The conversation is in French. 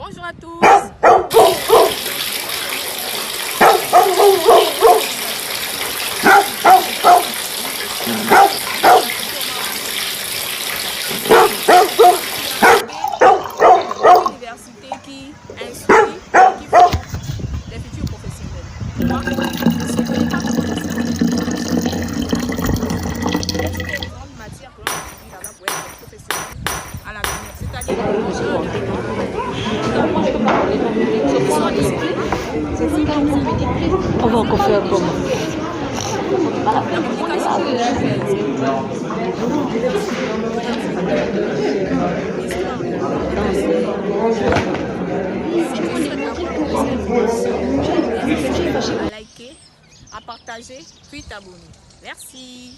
Bonjour à tous. Université qui instruit, qui forme les futurs professionnels. Moi, je suis venue par est-ce qu'il y a une grande matière que l'on étudie là-bas pour être professionnel à l'avenir, c'est-à-dire on va encore faire comment? À liker, à partager, puis t'abonner. Merci.